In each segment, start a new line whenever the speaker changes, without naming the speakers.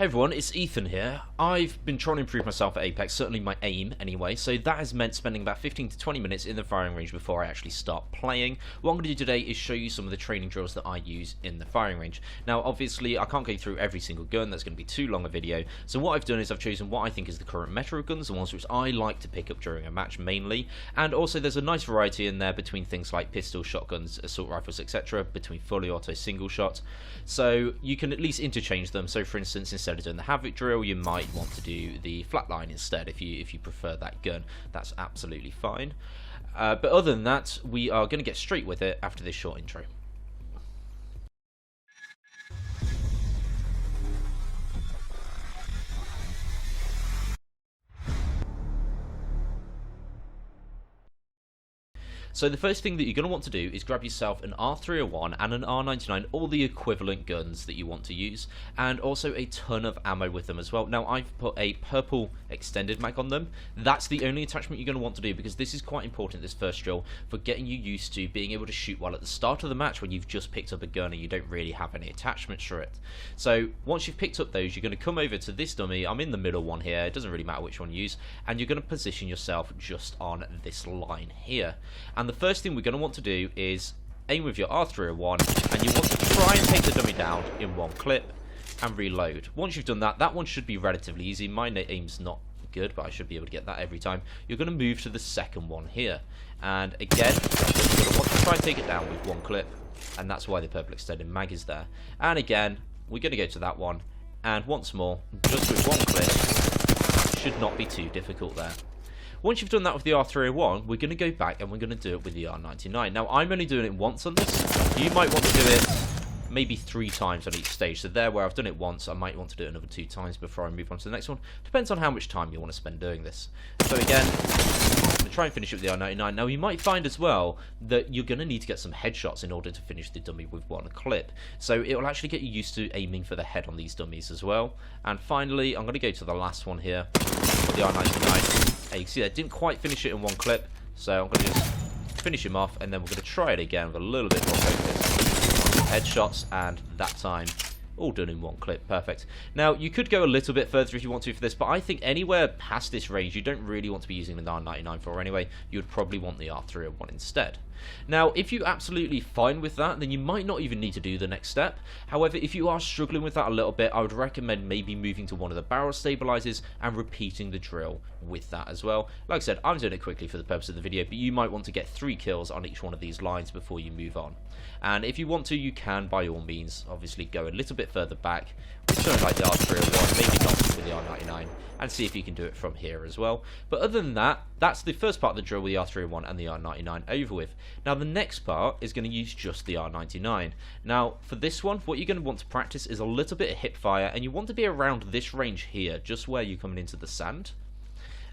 Hey everyone, it's Ethan here. I've been trying to improve myself at Apex, certainly my aim anyway, so that has meant spending about 15 to 20 minutes in the firing range before I actually start playing. What I'm going to do today is show you some of the training drills that I use in the firing range. Now obviously I can't go through every single gun, that's going to be too long a video, so what I've done is I've chosen what I think is the current meta of guns, the ones which I like to pick up during a match mainly, and also there's a nice variety in there between things like pistols, shotguns, assault rifles, etc., between fully auto, single shot, so you can at least interchange them. So for instance, instead of doing the Havoc drill, you might want to do the flatline instead if you prefer that gun. That's absolutely fine. But other than that, we are going to get straight with it after this short intro. So the first thing that you're going to want to do is grab yourself an R301 and an R99, all the equivalent guns that you want to use, and also a ton of ammo with them as well. Now I've put a purple extended mag on them. That's the only attachment you're going to want to do, because this is quite important, this first drill, for getting you used to being able to shoot well at the start of the match when you've just picked up a gun and you don't really have any attachments for it. So once you've picked up those, you're going to come over to this dummy. I'm in the middle one here, it doesn't really matter which one you use, and you're going to position yourself just on this line here. And the first thing we're going to want to do is aim with your R301, and you want to try and take the dummy down in one clip and reload. Once you've done that, that one should be relatively easy. My aim's not good, but I should be able to get that every time. You're going to move to the second one here, and again you're going to want to try and take it down with one clip, and that's why the purple extended mag is there. And again we're going to go to that one, and once more just with one clip. Should not be too difficult there. Once you've done that with the R301, we're going to go back and we're going to do it with the R99. Now, I'm only doing it once on this. You might want to do it maybe 3 times on each stage. So there, where I've done it once, I might want to do it another 2 times before I move on to the next one. Depends on how much time you want to spend doing this. So again, I'm going to try and finish it with the R99. Now, you might find as well that you're going to need to get some headshots in order to finish the dummy with one clip. So it will actually get you used to aiming for the head on these dummies as well. And finally, I'm going to go to the last one here, for the R99. You can see I didn't quite finish it in one clip, so I'm going to just finish him off, and then we're going to try it again with a little bit more focus. Headshots, and that time all done in one clip. Perfect. Now you could go a little bit further if you want to for this, but I think anywhere past this range you don't really want to be using the R99 for anyway. You would probably want the R301 instead. Now if you're absolutely fine with that, then you might not even need to do the next step. However, if you are struggling with that a little bit, I would recommend maybe moving to one of the barrel stabilizers and repeating the drill with that as well. Like I said, I'm doing it quickly for the purpose of the video, but you might want to get 3 kills on each one of these lines before you move on. And if you want to, you can by all means obviously go a little bit further back with something like the R301, maybe not with the R99, and see if you can do it from here as well. But other than that, that's the first part of the drill with the R301 and the R99 over with. Now the next part is going to use just the R99. Now for this one, what you're going to want to practice is a little bit of hip fire, and you want to be around this range here, just where you're coming into the sand.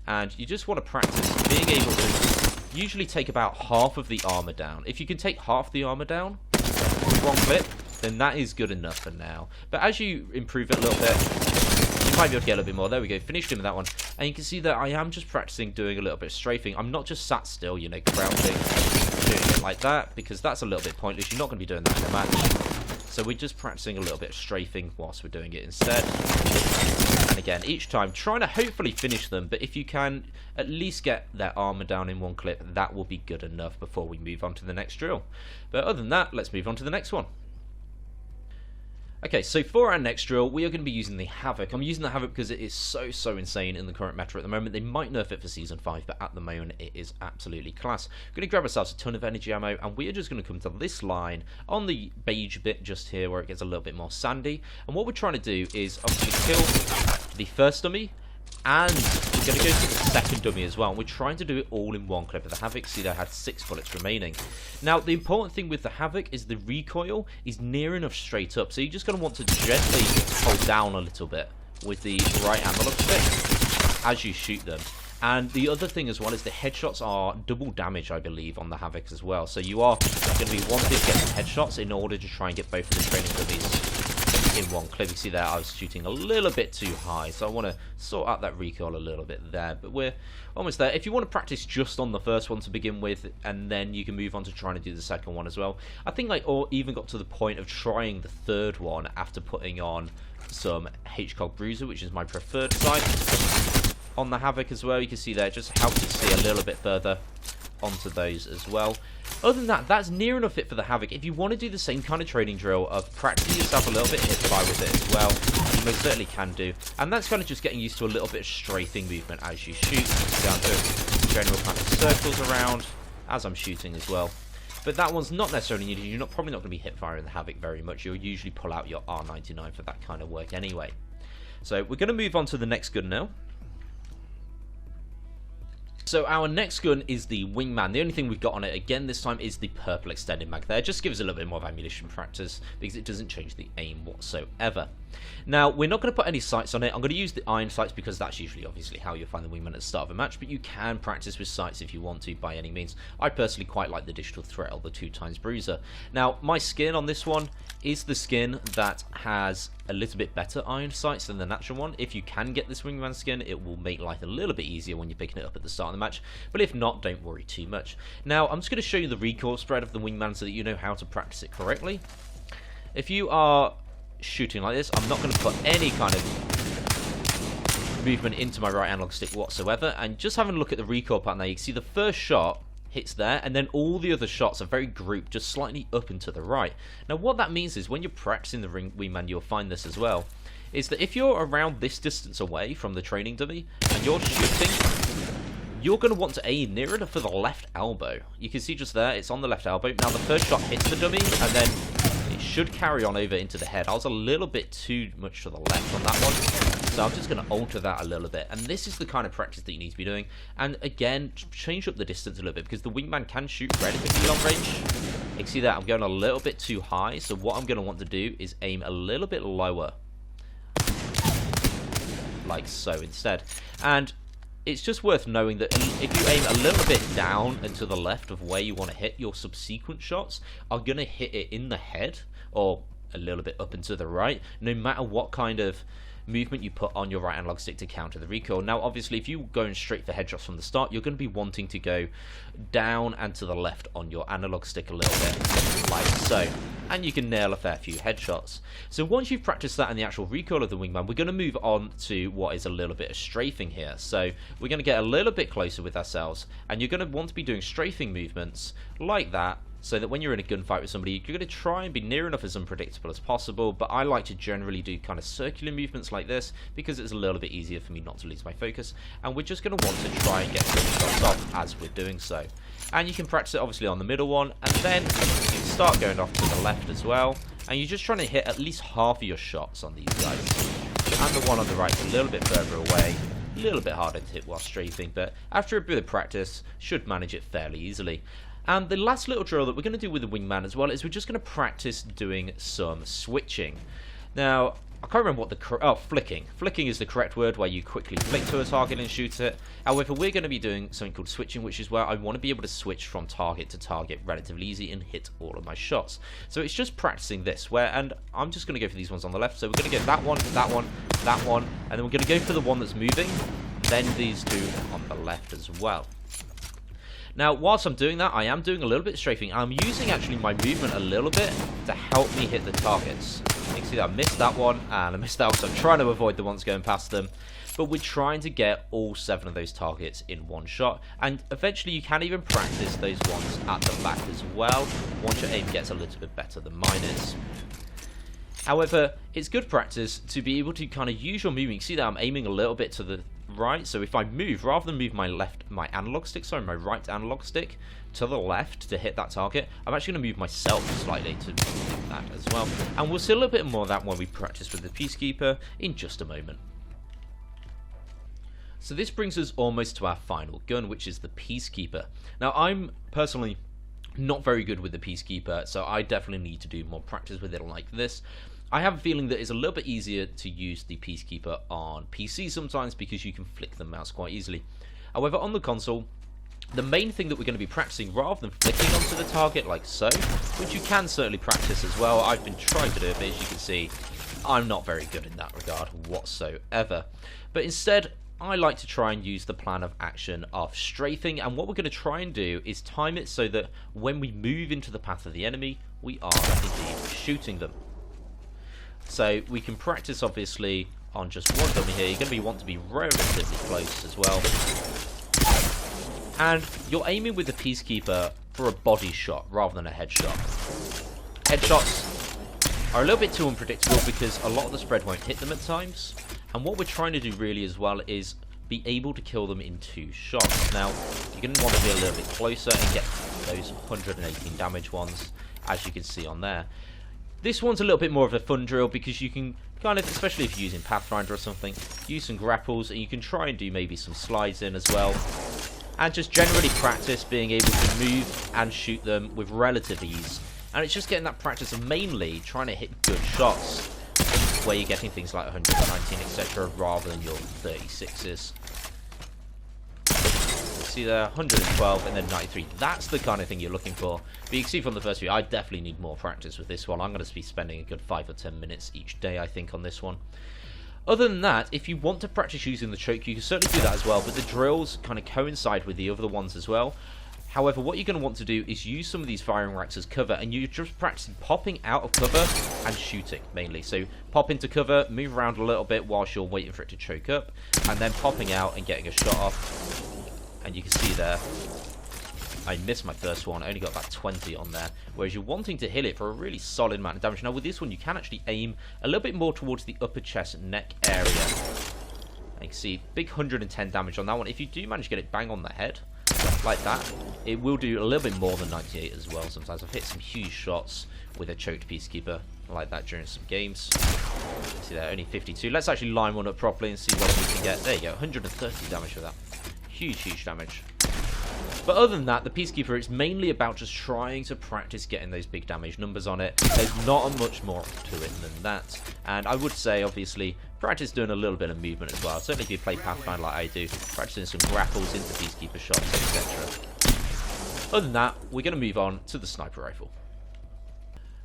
And you just want to practice being able to usually take about half of the armor down. If you can take half the armor down with one clip, then that is good enough for now. But as you improve it a little bit, you might be able to get a little bit more. There we go, finished him with that one. And you can see that I am just practicing doing a little bit of strafing. I'm not just sat still, you know, crouching, doing it like that, because that's a little bit pointless. You're not going to be doing that in a match. So we're just practicing a little bit of strafing whilst we're doing it instead. And again, each time trying to hopefully finish them, but if you can at least get their armor down in one clip, that will be good enough before we move on to the next drill. But other than that, let's move on to the next one. Okay, so for our next drill, we are going to be using the Havoc. I'm using the Havoc because it is so insane in the current meta at the moment. They might nerf it for Season 5, but at the moment it is absolutely class. We're going to grab ourselves a ton of energy ammo, and we are just going to come to this line on the beige bit just here where it gets a little bit more sandy. And what we're trying to do is obviously kill the first dummy, and we're going to go to the second dummy as well. And we're trying to do it all in one clip. Of the Havoc, see, they had 6 bullets remaining. Now, the important thing with the Havoc is the recoil is near enough straight up. So you're just going to want to gently hold down a little bit with the right analog stick as you shoot them. And the other thing as well is the headshots are double damage, I believe, on the Havoc as well. So you are going to be wanting to get some headshots in order to try and get both of the training dummies in one clip. You see there, I was shooting a little bit too high, so I want to sort out that recoil a little bit there, but we're almost there. If you want to practice just on the first one to begin with, and then you can move on to trying to do the second one as well. I think I even got to the point of trying the third one after putting on some HCOG Bruiser, which is my preferred sight on the Havoc as well. You can see there, it just helps you see a little bit further onto those as well. Other than that, that's near enough it for the Havoc. If you want to do the same kind of training drill of practicing yourself a little bit hip fire with it as well, you most certainly can do. And that's kind of just getting used to a little bit of strafing movement as you shoot. Down to general kind of circles around as I'm shooting as well. But that one's not necessarily needed. You're probably not going to be hip firing the Havoc very much. You'll usually pull out your R99 for that kind of work anyway. So we're going to move on to the next gun now. So our next gun is the Wingman. The only thing we've got on it again this time is the purple extended mag there. Just gives us a little bit more of ammunition practice because it doesn't change the aim whatsoever. Now, we're not going to put any sights on it. I'm going to use the iron sights because that's usually obviously how you'll find the Wingman at the start of a match, but you can practice with sights if you want to by any means. I personally quite like the digital threat or the 2x bruiser. Now, my skin on this one is the skin that has a little bit better iron sights than the natural one. If you can get this Wingman skin, it will make life a little bit easier when you're picking it up at the start of the match, but if not, don't worry too much. Now, I'm just going to show you the recoil spread of the Wingman so that you know how to practice it correctly. If you are shooting like this, I'm not going to put any kind of movement into my right analog stick whatsoever, and just having a look at the recoil pattern there, you can see the first shot hits there, and then all the other shots are very grouped, just slightly up and to the right. Now what that means is when you're practicing the Wingman, you'll find this as well, is that if you're around this distance away from the training dummy and you're shooting, you're going to want to aim near enough for the left elbow. You can see just there, it's on the left elbow. Now the first shot hits the dummy, and then it should carry on over into the head. I was a little bit too much to the left on that one, so I'm just going to alter that a little bit. And this is the kind of practice that you need to be doing. And again, change up the distance a little bit, because the Wingman can shoot relatively long range. You can see that I'm going a little bit too high, so what I'm going to want to do is aim a little bit lower, like so instead. And it's just worth knowing that if you aim a little bit down and to the left of where you want to hit, your subsequent shots are going to hit it in the head or a little bit up and to the right, no matter what kind of movement you put on your right analog stick to counter the recoil. Now obviously if you're going straight for headshots from the start, you're going to be wanting to go down and to the left on your analog stick a little bit, like so, and you can nail a fair few headshots. So once you've practiced that and the actual recoil of the Wingman, we're going to move on to what is a little bit of strafing here. So we're going to get a little bit closer with ourselves, and you're going to want to be doing strafing movements like that, so that when you're in a gunfight with somebody, you're going to try and be near enough as unpredictable as possible. But I like to generally do kind of circular movements like this because it's a little bit easier for me not to lose my focus, and we're just going to want to try and get some shots off as we're doing so. And you can practice it obviously on the middle one, and then you can start going off to the left as well, and you're just trying to hit at least half of your shots on these guys. And the one on the right is a little bit further away, a little bit harder to hit while strafing, but after a bit of practice should manage it fairly easily. And the last little drill that we're going to do with the Wingman as well is we're just going to practice doing some switching. Now, I can't remember what the flicking. Flicking is the correct word, where you quickly flick to a target and shoot it. However, we're going to be doing something called switching, which is where I want to be able to switch from target to target relatively easy and hit all of my shots. So it's just practicing this, and I'm just going to go for these ones on the left. So we're going to go that one, that one, that one, and then we're going to go for the one that's moving, then these two on the left as well. Now, whilst I'm doing that, I am doing a little bit of strafing. I'm using actually my movement a little bit to help me hit the targets. You can see that I missed that one, and I missed that one, so I'm trying to avoid the ones going past them. But we're trying to get all 7 of those targets in one shot. And eventually you can even practice those ones at the back as well, once your aim gets a little bit better than mine is. However, it's good practice to be able to kind of use your movement. You see that I'm aiming a little bit to the right, so if I move, rather than move my right analog stick to the left to hit that target, I'm actually going to move myself slightly to do that as well. And we'll see a little bit more of that when we practice with the Peacekeeper in just a moment. So this brings us almost to our final gun, which is the Peacekeeper. Now, I'm personally not very good with the Peacekeeper, so I definitely need to do more practice with it like this. I have a feeling that it's a little bit easier to use the Peacekeeper on PC sometimes because you can flick the mouse quite easily. However, on the console, the main thing that we're going to be practicing, rather than flicking onto the target like so, which you can certainly practice as well, I've been trying to do it, but as you can see, I'm not very good in that regard whatsoever. But instead, I like to try and use the plan of action of strafing, and what we're going to try and do is time it so that when we move into the path of the enemy, we are indeed shooting them. So we can practice obviously on just one dummy here. You're going to want to be relatively close as well. And you're aiming with the Peacekeeper for a body shot rather than a headshot. Headshots are a little bit too unpredictable because a lot of the spread won't hit them at times. And what we're trying to do really as well is be able to kill them in 2 shots. Now, you're going to want to be a little bit closer and get those 118 damage ones, as you can see on there. This one's a little bit more of a fun drill because you can kind of, especially if you're using Pathfinder or something, use some grapples, and you can try and do maybe some slides in as well. And just generally practice being able to move and shoot them with relative ease. And it's just getting that practice of mainly trying to hit good shots, where you're getting things like 119, etc., rather than your 36s. See there, 112 and then 93. That's the kind of thing you're looking for. But you can see from the first view, I definitely need more practice with this one. I'm going to be spending a good 5 or 10 minutes each day, I think, on this one. Other than that, if you want to practice using the choke, you can certainly do that as well, but the drills kind of coincide with the other ones as well. However, what you're going to want to do is use some of these firing racks as cover, and you're just practicing popping out of cover and shooting, mainly. So pop into cover, move around a little bit whilst you're waiting for it to choke up, and then popping out and getting a shot off. And you can see there, I missed my first one, I only got about 20 on there, whereas you're wanting to hit it for a really solid amount of damage. Now with this one, you can actually aim a little bit more towards the upper chest neck area. And you can see big 110 damage on that one. If you do manage to get it bang on the head, like that, it will do a little bit more than 98 as well. Sometimes I've hit some huge shots with a choked Peacekeeper like that during some games. See there, only 52. Let's actually line one up properly and see what we can get. There you go, 130 damage for that. Huge damage. But other than that, the Peacekeeper, it's mainly about just trying to practice getting those big damage numbers on it. There's not much more to it than that. And I would say, obviously, practice doing a little bit of movement as well. Certainly if you play Pathfinder like I do, practicing some grapples into Peacekeeper shots, etc. Other than that, we're going to move on to the sniper rifle.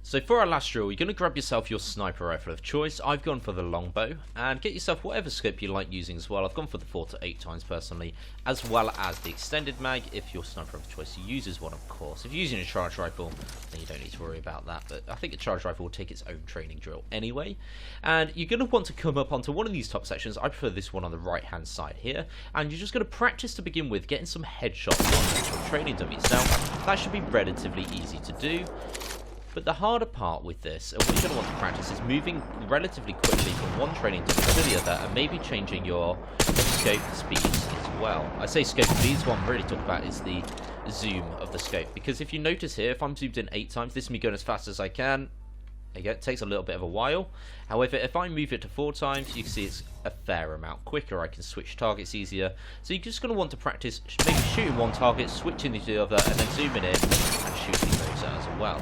So for our last drill, you're going to grab yourself your sniper rifle of choice. I've gone for the longbow, and get yourself whatever scope you like using as well. I've gone for the 4 to 8 times personally, as well as the extended mag if your sniper of choice uses one, of course. If you're using a charge rifle, then you don't need to worry about that, but I think a charge rifle will take its own training drill anyway. And you're going to want to come up onto one of these top sections. I prefer this one on the right hand side here, and you're just going to practice to begin with getting some headshots on actual training dummies. Now that should be relatively easy to do. But the harder part with this, and what you're going to want to practice, is moving relatively quickly from one training dummy to the other, and maybe changing your scope speeds as well. I say scope speeds, what I'm really talking about is the zoom of the scope. Because if you notice here, if I'm zoomed in 8 times, this is me going as fast as I can. Again, it takes a little bit of a while. However, if I move it to 4 times, you can see it's a fair amount quicker. I can switch targets easier. So you're just going to want to practice maybe shooting one target, switching to the other, and then zooming in and shooting those as well.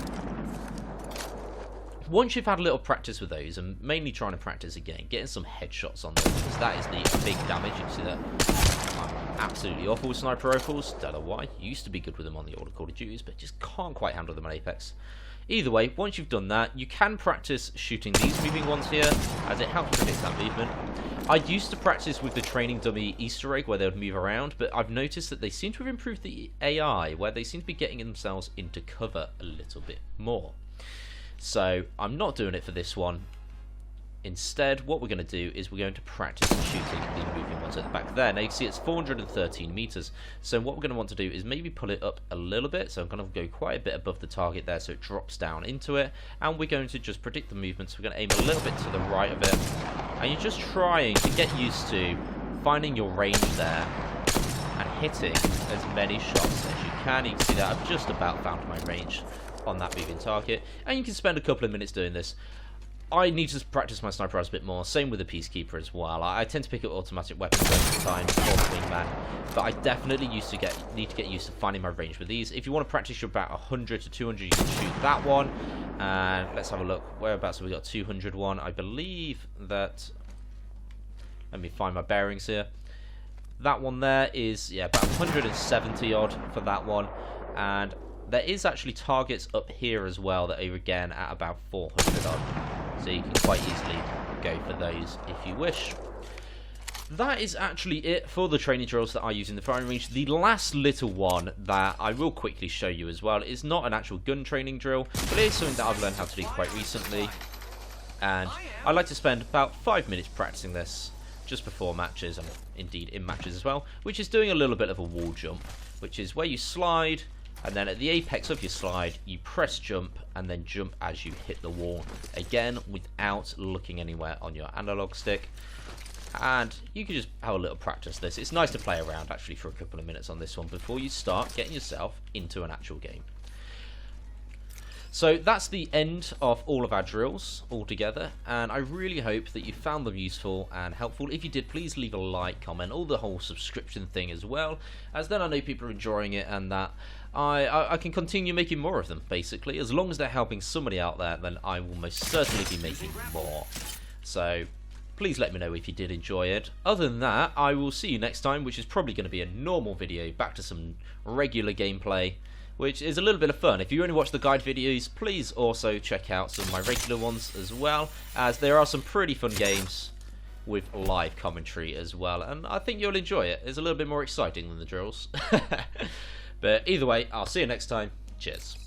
Once you've had a little practice with those, and mainly trying to practice again, getting some headshots on those, because that is the big damage. You can see that I'm absolutely awful with sniper rifles. Don't know why. Used to be good with them on the older Call of Duties, but just can't quite handle them on Apex. Either way, once you've done that, you can practice shooting these moving ones here, as it helps predict that movement. I used to practice with the training dummy Easter egg, where they would move around, but I've noticed that they seem to have improved the AI, where they seem to be getting themselves into cover a little bit more. So I'm not doing it for this one. Instead, what we're going to do is we're going to practice shooting the moving ones at the back there. Now you can see it's 413 meters. So what we're going to want to do is maybe pull it up a little bit. So I'm going to go quite a bit above the target there, so it drops down into it. And we're going to just predict the movements. We're going to aim a little bit to the right of it. And you're just trying to get used to finding your range there and hitting as many shots as you can. You can see that I've just about found my range on that moving target, and you can spend a couple of minutes doing this. I need to practice my sniper rifles a bit more, same with the Peacekeeper as well. I tend to pick up automatic weapons most of the time, or the Wingman, but I definitely need to get used to finding my range with these. If you want to practice, you're about 100 to 200, you can shoot that one. And let's have a look, whereabouts have we got 201? I believe that, let me find my bearings here. That one there is, yeah, about 170 odd for that one, and there is actually targets up here as well that are again at about 400 odd. So you can quite easily go for those if you wish. That is actually it for the training drills that I use in the firing range. The last little one that I will quickly show you as well is not an actual gun training drill, but it is something that I've learned how to do quite recently. And I like to spend about 5 minutes practicing this just before matches, and indeed in matches as well, which is doing a little bit of a wall jump, which is where you slide, and then at the apex of your slide, you press jump, and then jump as you hit the wall. Again, without looking anywhere on your analog stick. And you can just have a little practice this. It's nice to play around actually for a couple of minutes on this one before you start getting yourself into an actual game. So that's the end of all of our drills altogether, and I really hope that you found them useful and helpful. If you did, please leave a like, comment, all the whole subscription thing as well, as then I know people are enjoying it and that I can continue making more of them, basically. As long as they're helping somebody out there, then I will most certainly be making more. So please let me know if you did enjoy it. Other than that, I will see you next time, which is probably going to be a normal video, back to some regular gameplay, which is a little bit of fun. If you only watch the guide videos, please also check out some of my regular ones as well, as there are some pretty fun games with live commentary as well, and I think you'll enjoy it. It's a little bit more exciting than the drills. But either way, I'll see you next time. Cheers.